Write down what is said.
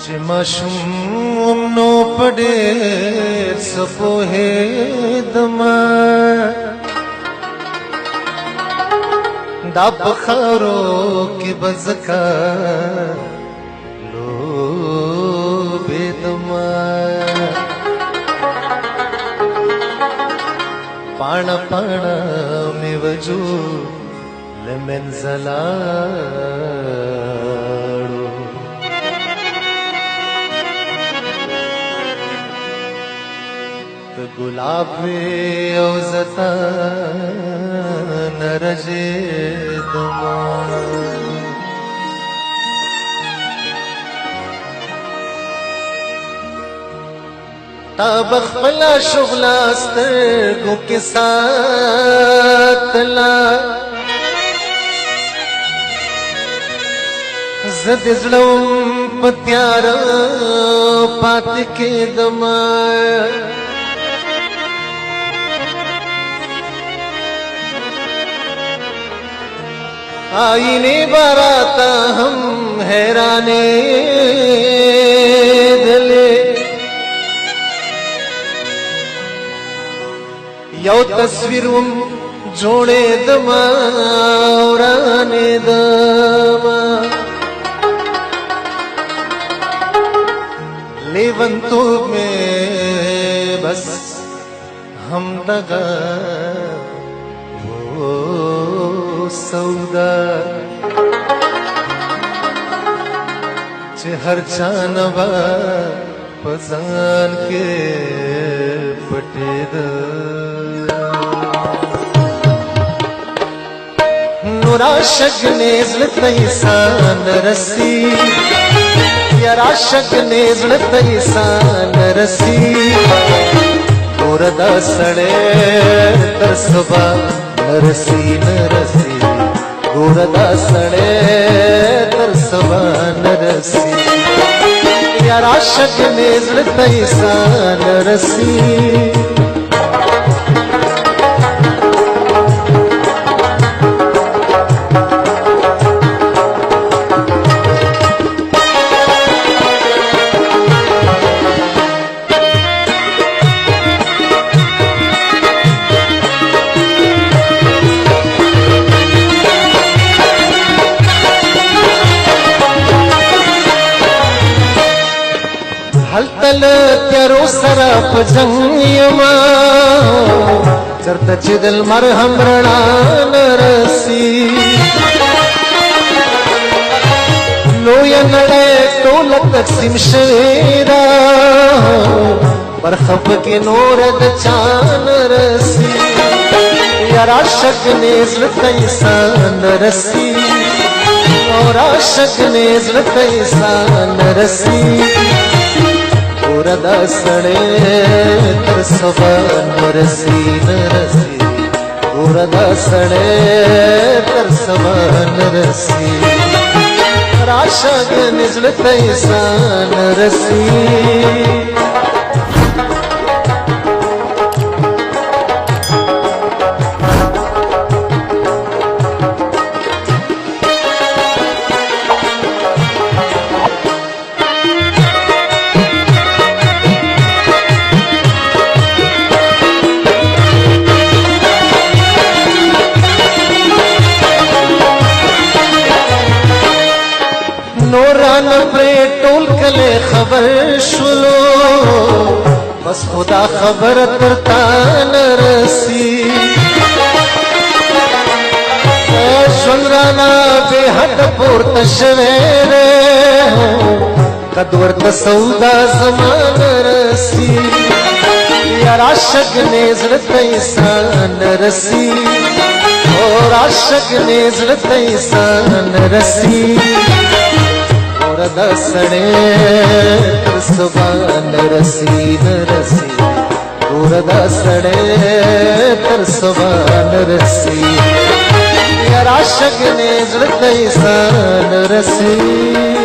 چې ماشوم نو پډې سپوهې دما دا بخارو کې بزکا لو بيدما پانا پانا می وجو لمنزلاړو ته ګلاب او زتا نرجه دما تا بخلا شغلا سترګو کې ساتلا زد زړم پتیار پات کې دما آئینے باراتا ہم حیرانے دلے یو تصویرم جوڑے دما اورانے دما لیون تو میں بس ہم دگا سودا چې هر چانوا پسان کې پټې ده نور عاشق نزل تیسان رسی یار عاشق نزل تیسان رسی وردا سړې تر صبح نرسی نرسی ګوردا سړې تر سبا نرسی یار عاشق نزل تیسان نرسی هل تل تیارو سرا پجنگ یما چرتا چی دل مرهم رنا نرسی لویا نڑے ٹولا تقسیم شویدا برخب کی نورد چان رسی یار عاشق نزل تیسان رسی اور عاشق نزل تیسان رسی وردا سړې تر سبا نرسی نرسی وردا سړې تر سبا نرسی عاشق نزل تیسان نرسی نوران پر ټول کله خبر شلو بس خدا خبر ترتا نرسی شنرانا بے حد پورت شویر قد ورت سودا زمان رسی یار عاشق نزل تیسان رسی اور عاشق نزل تیسان رسی وردا سړې تر سبا نرسی نرسی وردا سړې تر سبا نرسی یار عاشق نزل تیسان رسی